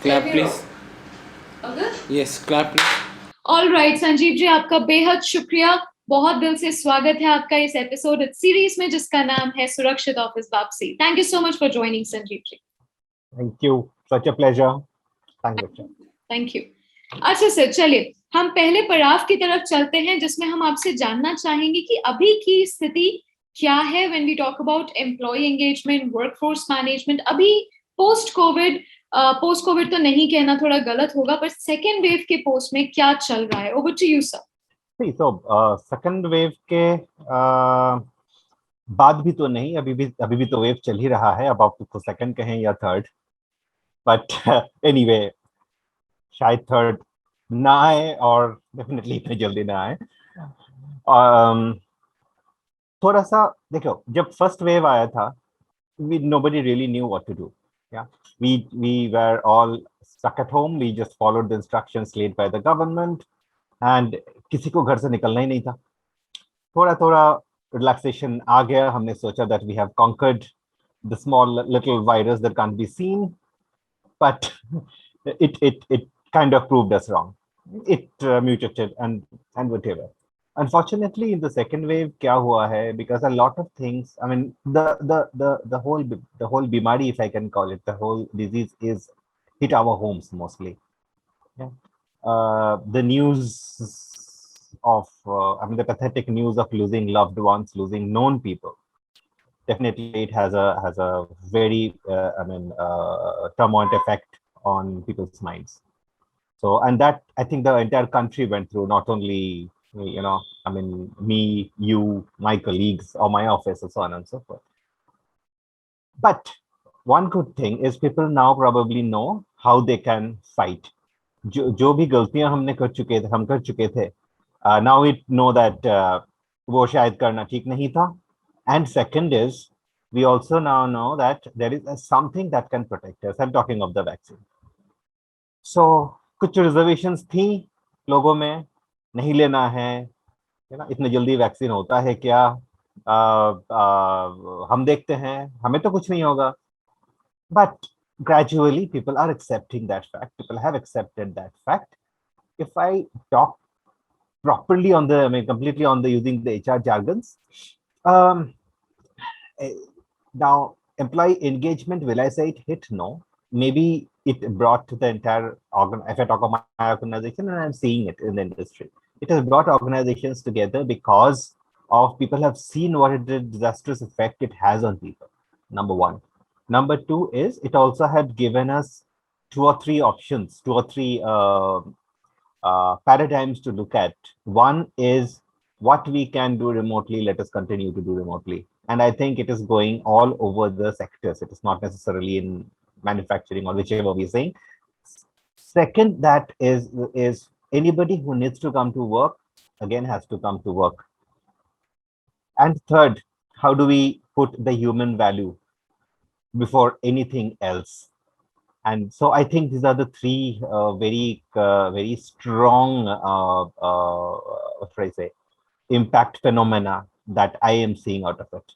Clap please. अगर Yes, clap please. All right Sanjeev ji, आपका बेहद शुक्रिया। बहुत दिल से स्वागत है आपका इस एपिसोड सीरीज में जिसका नाम है सुरक्षित ऑफिस वापसी। Thank you so much for joining Sanjeev ji. Thank you. Such a pleasure. Thank you. Thank you. अच्छा सर, चलिए हम पहले पड़ाव की तरफ चलते हैं जिसमें हम आपसे जानना चाहेंगे कि अभी की स्थिति क्या है when we talk about employ engagement, workforce management. अभी पोस्ट कोविड तो नहीं कहना, थोड़ा गलत होगा, पर सेकेंड वेव के पोस्ट में क्या चल रहा है? Over to you sir. See, so second wave के बाद भी तो नहीं, अभी भी तो वेव चल ही रहा है। अब आप उसको सेकंड कहें या थर्ड, बट एनीवे शायद थर्ड ना आए और डेफिनेटली इतनी जल्दी ना आए। थोड़ा सा देखो, जब फर्स्ट वेव आया था, nobody really knew what to do. Yeah, we were all stuck at home. We just followed the instructions laid by the government, and किसी को घर से निकलना ही नहीं था। थोड़ा थोड़ा रिलैक्सेशन आ गया, हमने सोचा that we have conquered the small little virus that can't be seen, but it kind of proved us wrong. It mutated and whatever. Unfortunately, in the second wave, क्या हुआ है? Because a lot of things, I mean, the whole bimari, if I can call it, the whole disease is hit our homes mostly. Yeah. The news of, I mean, the pathetic news of losing loved ones, losing known people. Definitely, it has a very, turmoil effect on people's minds. So, and that I think the entire country went through, not only, I mean, me, you, my colleagues, or my office, and so on and so forth. But one good thing is people now probably know how they can fight. जो भी गलतियां हम कर चुके थे, now we know that वो शायद करना ठीक नहीं था. And second is, we also now know that there is something that can protect us. I'm talking of the vaccine. So कुछ रिजर्वेशंस थी लोगों में, नहीं लेना है ना, इतने जल्दी वैक्सीन होता है क्या, हम देखते हैं, हमें तो कुछ नहीं होगा. But gradually people are accepting that fact. People have accepted that fact. If I talk properly on the, I mean, completely on the using the HR jargons, now employee engagement, will I say it hit? No. Maybe it brought the entire if I talk of my organization, and I'm seeing it in the industry, it has brought organizations together because of people have seen what a disastrous effect it has on people. Number one. Number two is it also had given us two or three options, two or three paradigms to look at. One is what we can do remotely, let us continue to do remotely. And I think it is going all over the sectors. It is not necessarily in manufacturing or whichever we're saying. Second, that is anybody who needs to come to work, again, has to come to work. And third, how do we put the human value before anything else? And so I think these are the three very strong, what should I say, impact phenomena that I am seeing out of it.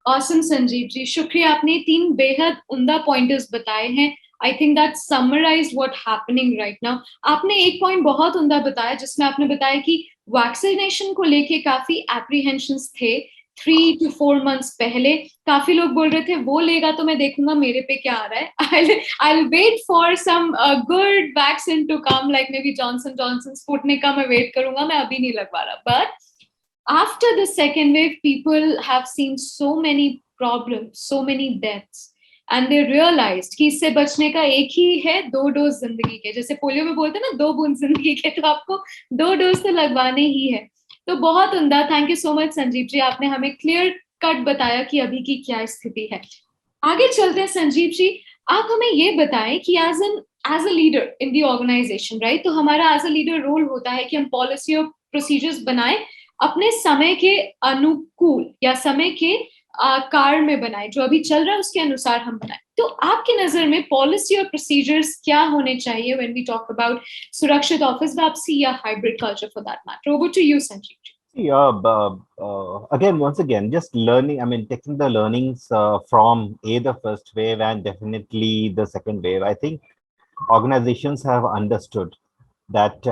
Awesome, Sanjeev ji, शुक्रिया। आपने तीन बेहद उम्दा pointers बताए हैं। I think that summarised what happening right now. आपने एक point बहुत उम्दा बताया जिसमें आपने बताया कि वैक्सीनेशन को लेके काफी एप्रीहेंशंस थे 3 to 4 months पहले। काफी लोग बोल रहे थे वो लेगा तो मैं देखूंगा मेरे पे क्या आ रहा है। I'll wait for some good vaccine to come, like maybe Johnson Johnson, Sputnik का मैं वेट करूंगा, मैं अभी नहीं लगवा रहा। But after the second wave, people have seen so many problems, so many deaths, and they realized कि इससे बचने का एक ही है, 2 डोज जिंदगी के। जैसे पोलियो में बोलते हैं ना, 2 बूंद जिंदगी के, तो आपको 2 डोज तो लगवाने ही है। तो बहुत उम्दा, thank you so much Sanjeev ji, आपने हमें क्लियर कट बताया कि अभी की क्या स्थिति है। आगे चलते हैं संजीव जी, आप हमें ये बताएं कि as a leader in the organisation, right, तो हमारा एज अ लीडर रोल होता है कि हम पॉलिसी और प्रोसीजर्स बनाएं अपने समय के अनुकूल या समय के कार में बनाए, जो अभी चल रहा है उसके अनुसार हम बनाए। तो आपकी नजर में पॉलिसी और प्रोसीजर्स क्या होने चाहिए व्हेन वी टॉक अबाउट सुरक्षित ऑफिस वापसी या hybrid culture for that matter? Over to you Sanjeev ji. Again, once again, just learning, I mean, taking the learnings from the first wave and definitely the second wave. I think organizations have understood that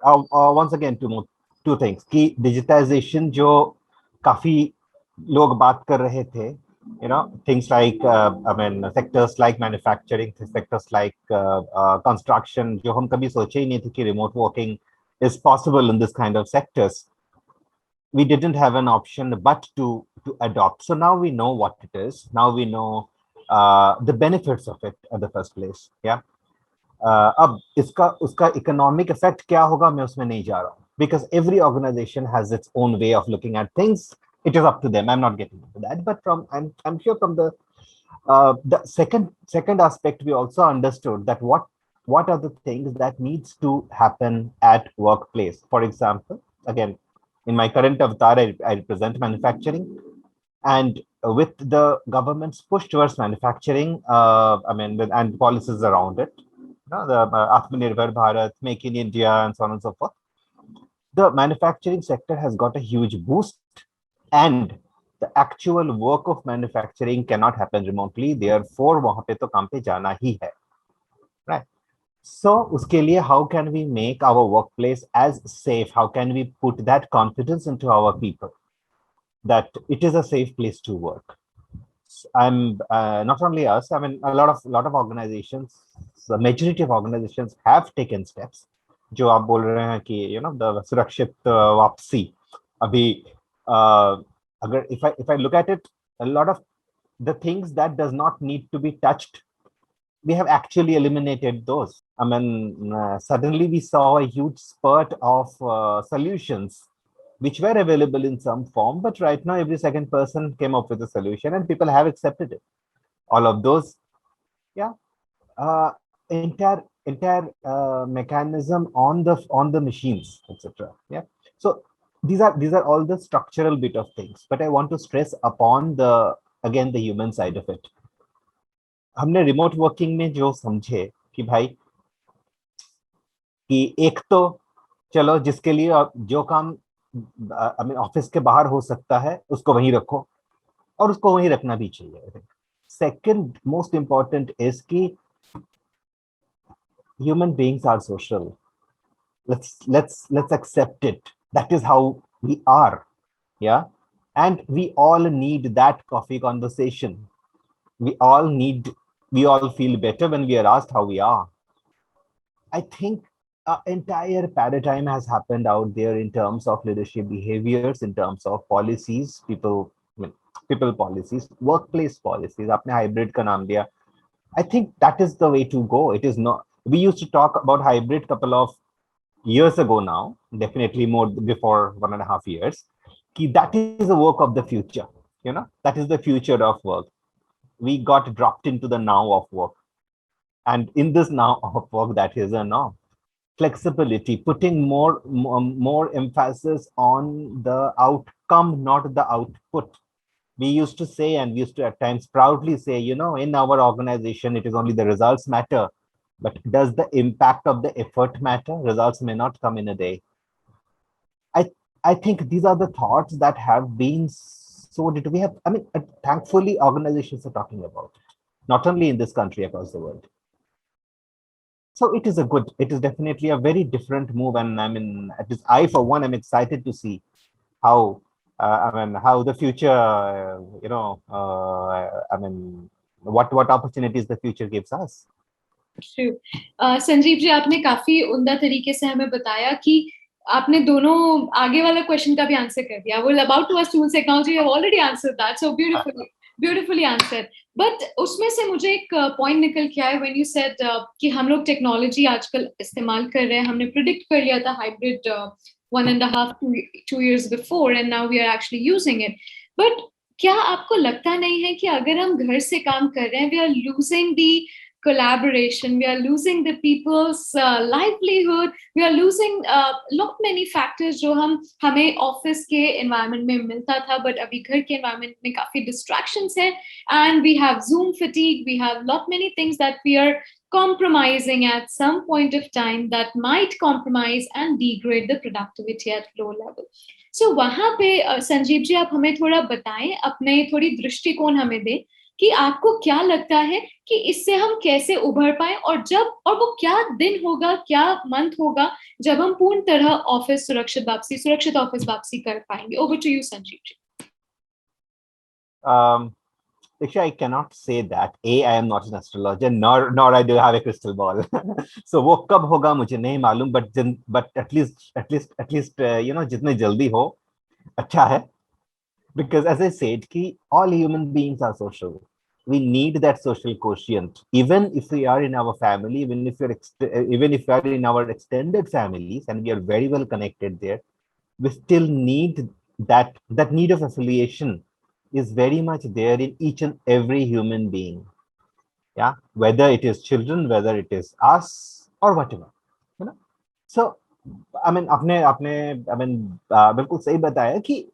once again two things कि digitization जो काफी लोग बात कर रहे थे, you know, things like I mean sectors like manufacturing, sectors like construction, जो हम कभी सोचे ही नहीं थे कि remote working is possible in this kind of sectors. We didn't have an option but to adopt. So now we know what it is. Now we know the benefits of it at the first place. Yeah. अब इसका उसका economic effect क्या होगा मैं उसमें नहीं जा रहा हूँ, because every organization has its own way of looking at things. It is up to them. I'm not getting into that, but I'm sure from the second aspect, we also understood that what are the things that needs to happen at workplace. For example, again, in my current avatar, I represent manufacturing, and with the government's push towards manufacturing, and policies around it, the Atmanirbhar Bharat, Make in India, and so on and so forth, the manufacturing sector has got a huge boost, and the actual work of manufacturing cannot happen remotely. Therefore, वहाँ पे तो काम पे जाना ही है, right? So, उसके लिए, how can we make our workplace as safe? How can we put that confidence into our people that it is a safe place to work? I'm not only us. I mean, a lot of organizations, the majority of organizations have taken steps. जो आप बोल रहे हैं कि the सुरक्षित वापसी, अभी अगर if I look at it, a lot of the things that does not need to be touched, we have actually eliminated those. I mean, suddenly we saw a huge spurt of solutions which were available in some form, but right now every second person came up with a solution and people have accepted it. All of those, yeah, entire mechanism on the machines, etc. Yeah, so these are all the structural bit of things, but I want to stress upon the human side of it. हमने remote working में जो समझे कि भाई कि एक तो चलो जिसके लिए जो काम ऑफिस के बाहर हो सकता है उसको वहीं रखो, और उसको वहीं रखना भी चाहिए. सेकंड मोस्ट इंपॉर्टेंट इज कि human beings are social. Let's accept it. That is how we are. Yeah, and we all need that coffee conversation. We all feel better when we are asked how we are. I think an entire paradigm has happened out there in terms of leadership behaviors, in terms of policies, people policies, workplace policies. आपने hybrid का नाम दिया. I think that is the way to go. It is not. We used to talk about hybrid couple of years ago now, definitely more before 1.5 years. That is the work of the future. That is the future of work. We got dropped into the now of work. And in this now of work, that is a now. Flexibility, putting more emphasis on the outcome, not the output. We used to say, and we used to at times proudly say, in our organization, it is only the results matter. But does the impact of the effort matter? Results may not come in a day. I think these are the thoughts that have been so we have, thankfully organizations are talking about it, not only in this country, across the world. So it is definitely a very different move. And I for one, am excited to see how how the future, what opportunities the future gives us. Sanjeev ji, आपने काफी उम्दा तरीके से हमें बताया कि आपने दोनों आगे वाला क्वेश्चन का भी आंसर कर दिया. Well, about to us tools technology, you have already answered that so beautifully answered. But उसमें से मुझे एक पॉइंट निकल के आया when you said कि हम लोग टेक्नोलॉजी आजकल इस्तेमाल कर रहे हैं. हमने प्रिडिक्ट कर लिया था hybrid 1.5-2 years before, and now we are actually using it. But क्या आपको लगता नहीं है कि अगर हम घर से काम कर रहे हैं, we are losing the collaboration, we are losing the people's livelihood, we are losing lot many factors जो हमें ऑफिस के environment में मिलता था, but अभी घर के environment में काफी distractions हैं, and we have Zoom fatigue, we have lot many things that we are compromising at some point of time that might compromise and degrade the productivity at low level. So वहाँ पे संजीव जी आप हमें थोड़ा बताएं, अपने थोड़ी दृष्टिकोण हमें दें कि आपको क्या लगता है कि इससे हम कैसे उभर पाए, और वो क्या दिन होगा, क्या मंथ होगा जब हम पूर्ण तरह ऑफिस सुरक्षित ऑफिस वापसी कर पाएंगे. Over to you Sanjeev ji. Diksha, I cannot say that. I am not an astrologer, nor I do have a crystal ball. So वो कब होगा मुझे नहीं मालूम, but at least जितने जल्दी हो अच्छा है. Because as I said, कि all human beings are social. We need that social quotient. Even if we are in our family, even if we are in our extended families, and we are very well connected there, we still need that need of affiliation is very much there in each and every human being. Yeah, whether it is children, whether it is us, or whatever. You know. So, I mean, बिल्कुल सही बताया कि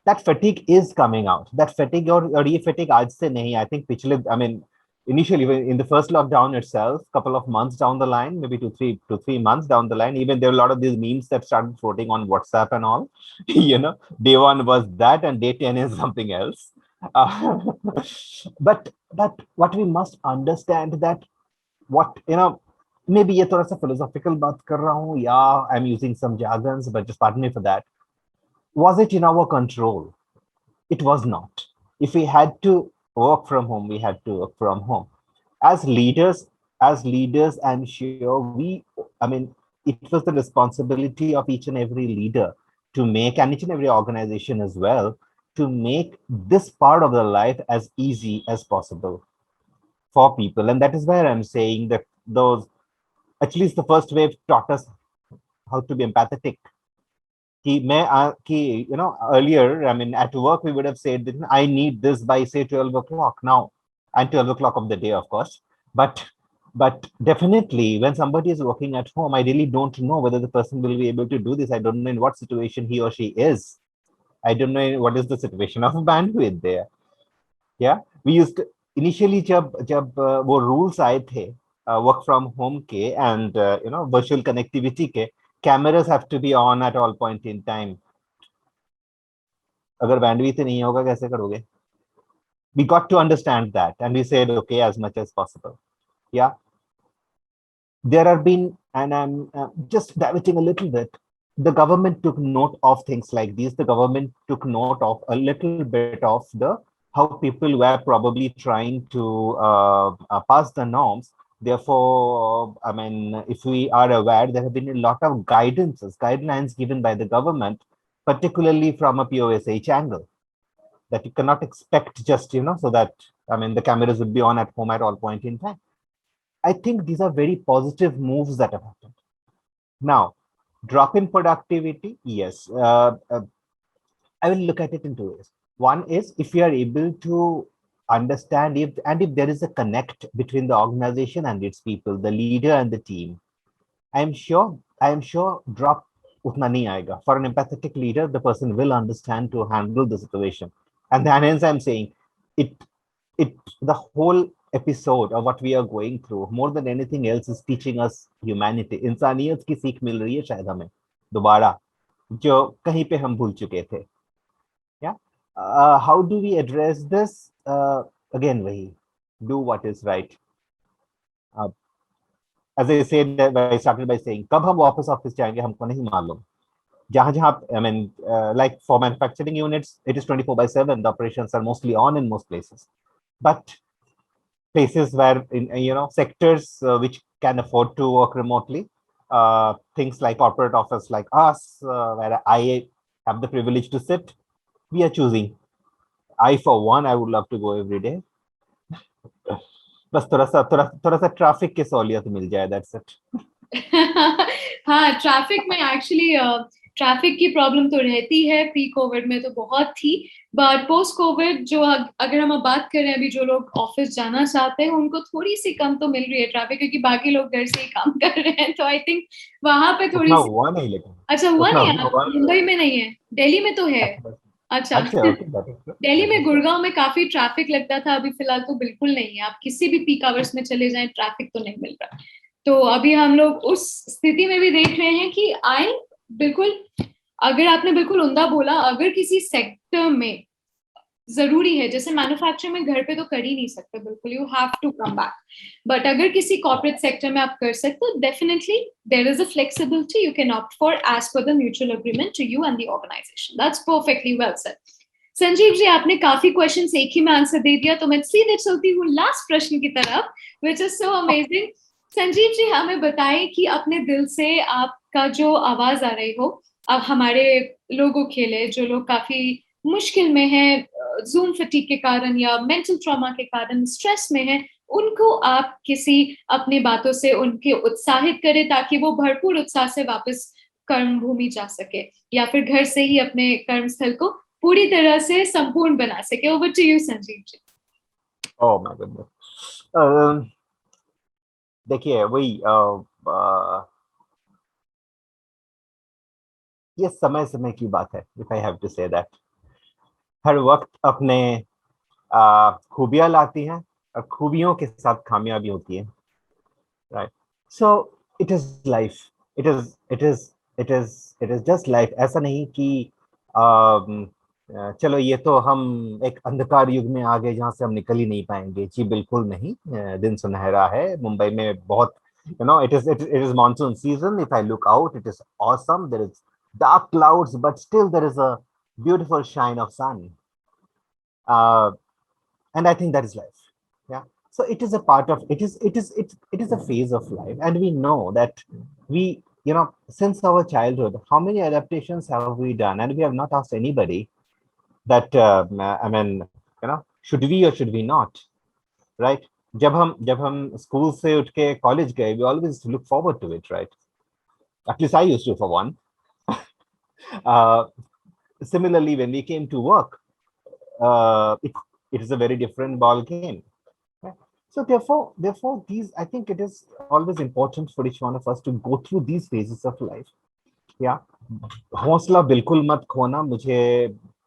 that fatigue is coming out. That fatigue और ये fatigue आज से नहीं. I think I mean, initially in the first lockdown itself, couple of months down the line, maybe 2 3 months down the line, even there were a lot of these memes that started floating on WhatsApp and all. Day one was that, and day 10 is something else. Uh, but what we must understand that what maybe ये थोड़ा सा philosophical बात कर रहा हूँ, yeah, I'm using some jargons, but just pardon me for that. Was it in our control? It was not. If we had to work from home, we had to work from home. As leaders, I'm sure I mean, it was the responsibility of each and every leader to make, and each and every organization as well, to make this part of their life as easy as possible for people. And that is where I'm saying that at least the first wave taught us how to be empathetic. Earlier, I mean, at work, we would have said that I need this by, say, 12 o'clock now, and 12 o'clock of the day, of course. But definitely, when somebody is working at home, I really don't know whether the person will be able to do this. I don't know in what situation he or she is. I don't know what is the situation of bandwidth there. Yeah, we used to, initially जब वो rules आए थे work from home के and virtual connectivity के, cameras have to be on at all point in time. अगर bandwidth नहीं होगा कैसे करोगे? We got to understand that, and we said okay as much as possible. Yeah, there have been, and I'm just diverting a little bit. The government took note of things like these. The government took note of a little bit of how people were probably trying to pass the norms. Therefore, I mean, if we are aware, there have been a lot of guidelines given by the government, particularly from a POSH angle, that you cannot expect just, so that, I mean, the cameras would be on at home at all point in time. I think these are very positive moves that have happened. Now, drop in productivity, yes. I will look at it in two ways. One is if we are able to understand if there is a connect between the organization and its people, the leader and the team, I am sure drop utna nahi aayega. For an empathetic leader, the person will understand to handle the situation. And then hence I'm saying the whole episode of what we are going through, more than anything else, is teaching us humanity. इंसानियत की सीख मिल रही है शायद हमें दोबारा, जो कहीं पे हम भूल चुके थे. Yeah. How do we address this? Again, wahi, do what is right. As I said, I started by saying, कब हम वापस ऑफिस जाएंगे हमको नहीं मालूम. जहां I mean, like for manufacturing units, it is 24/7. The operations are mostly on in most places. But places where, sectors which can afford to work remotely, things like corporate office like us, where I have the privilege to sit, we are choosing. I, for one, I would love to go every day. बस थोड़ा सा traffic की सहूलियत मिल जाए, that's it. हाँ, traffic में actually traffic की problem तो रहती है. प्री कोविड में तो बहुत थी, बट पोस्ट कोविड जो अगर हम अब बात करें, अभी जो लोग ऑफिस जाना चाहते हैं उनको थोड़ी सी कम तो मिल रही है ट्रैफिक, क्योंकि बाकी लोग घर से ही काम कर रहे हैं. तो आई थिंक वहां पे थोड़ी सी हुआ नहीं, लेकिन अच्छा हुआ नहीं. मुंबई में नहीं है, दिल्ली में तो है. अच्छा, दिल्ली में गुड़गांव में काफी ट्रैफिक लगता था. अभी फिलहाल तो बिल्कुल नहीं है. आप किसी भी पीक आवर्स में चले जाएं, ट्रैफिक तो नहीं मिल रहा. तो अभी हम लोग उस स्थिति में भी देख रहे हैं कि बिल्कुल, अगर आपने बिल्कुल उम्दा बोला, अगर किसी सेक्टर में जरूरी है, जैसे मैन्युफैक्चरिंग में घर पे तो कर ही नहीं सकते बिल्कुल, you have to come back, but अगर किसी कॉर्पोरेट सेक्टर में आप कर सकते हो, definitely there is a flexibility you can opt for as per the mutual agreement to you and the organisation. That's perfectly well said. Sanjeev ji, आपने काफी question एक ही में आंसर दे दिया, तो मैं सीधे चलती हूँ लास्ट प्रश्न की तरफ, which is so amazing. Sanjeev ji, हमें बताएं कि अपने दिल से आपका जो आवाज आ रही हो, अब हमारे लोगों के लिए जो लोग काफी मुश्किल में हैं, जूम फटीग के कारण या मेंटल ट्रॉमा के कारण स्ट्रेस में हैं, उनको आप किसी अपनी बातों से उनके उत्साहित करें ताकि वो भरपूर उत्साह से वापस कर्म भूमि जा सके, या फिर घर से ही अपने कर्म स्थल को पूरी तरह से संपूर्ण बना सके। Over to you Sanjeev ji. Oh my goodness. देखिए वही ये समय समय की बात है, if I have to say that. हर वक्त अपने खूबियां लाती हैं और खूबियों के साथ खामियां भी होती हैं, right? So it is life, it is it is it is it is just life. ऐसा नहीं कि चलो ये तो हम एक अंधकार युग में आ गए जहां से हम निकल ही नहीं पाएंगे। जी बिल्कुल नहीं। दिन सुनहरा है मुंबई में बहुत, it is monsoon season. If I look out, it is awesome. There is dark clouds, but still there is a beautiful shine of sun. uh, and I think that is life. Yeah. So it is a part of it is a phase of life, and we know that we, since our childhood, how many adaptations have we done, and we have not asked anybody that, I mean, should we or should we not, right? जब हम school से उठ के college गए, we always look forward to it, right? At least I used to, for one. uh, Similarly, when we came to work, it is a very different ball game. Right? So therefore, these, I think it is always important for each one of us to go through these phases of life. Yeah, हौसला बिल्कुल मत खोना। मुझे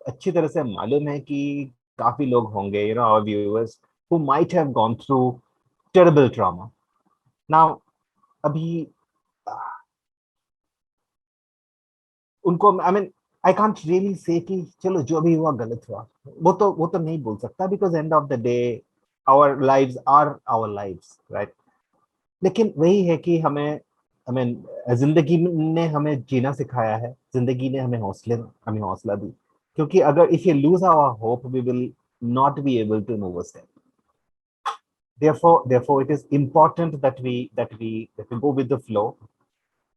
अच्छी तरह से मालूम है कि काफी लोग होंगे, our viewers, who might have gone through terrible trauma. Now, अभी उनको, I mean, I can't really say कि चलो जो भी हुआ गलत हुआ, वो तो नहीं बोल सकता, because end of the day our lives are our lives, right? लेकिन वही है कि हमें जिंदगी ने हमें जीना सिखाया है, जिंदगी ने हमें हौसला दी, क्योंकि अगर if you lose our hope, we will not be able to move a step. Therefore it is important that we go with the flow.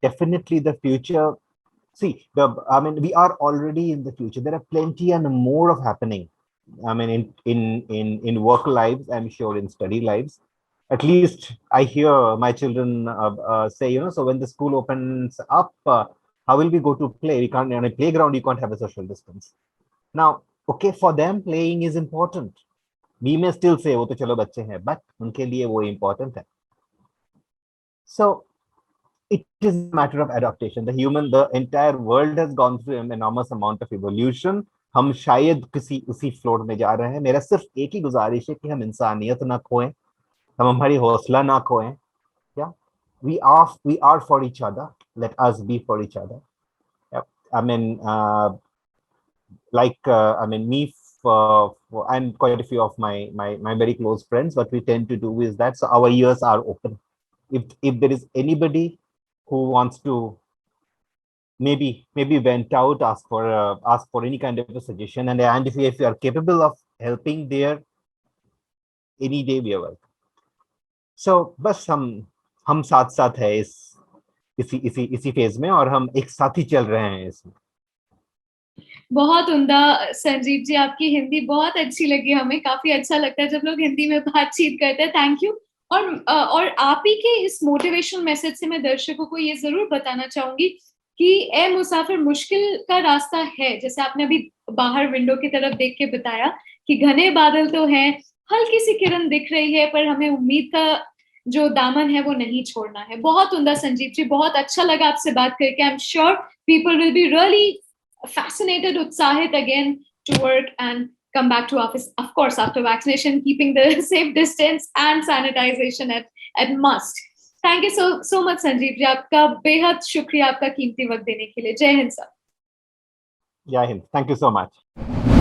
Definitely the future. See, we are already in the future. There are plenty and more of happening. I mean, in work lives, I'm sure in study lives. At least I hear my children say, so when the school opens up, how will we go to play? We can't, on a playground, you can't have a social distance. Now, okay, for them, playing is important. We may still say, वो तो चलो बच्चे हैं, but उनके लिए वो important है. So it is a matter of adaptation. The entire world has gone through an enormous amount of evolution. हम शायद किसी उसी फ्लोर में जा रहे हैं. मेरा सिर्फ एक ही गुजारिश है कि हम इंसानियत ना खोएं, हम हमारी हौसला ना खोएं. Yeah, we are for each other. Let us be for each other. Yeah. I mean, me, and quite a few of my very close friends, what we tend to do is that, so our ears are open. If there is anybody who wants to maybe vent out, ask for any kind of a suggestion, and if you are capable of helping there, any day we are welcome. So बस हम साथ साथ है इसी phase में, और हम एक साथ ही चल रहे हैं इसमें. बहुत उम्दा संजीव जी, आपकी हिंदी बहुत अच्छी लगी हमें, काफी अच्छा लगता है जब लोग हिंदी में बातचीत करते हैं। Thank you. और आप ही के इस मोटिवेशनल मैसेज से मैं दर्शकों को ये जरूर बताना चाहूंगी कि ए मुसाफिर, मुश्किल का रास्ता है, जैसे आपने अभी बाहर विंडो की तरफ देख के बताया कि घने बादल तो हैं, हल्की सी किरण दिख रही है, पर हमें उम्मीद का जो दामन है वो नहीं छोड़ना है। बहुत उम्दा संजीव जी, बहुत अच्छा लगा आपसे बात करके। I am sure people will be really fascinated, utsahit again to work and come back to office, of course after vaccination, keeping the safe distance and sanitization at must. Thank you so much Sanjeev ji, आपका बेहद शुक्रिया आपका कीमती वक्त देने के लिए। जय हिंद सर। जय Hind. Thank you so much.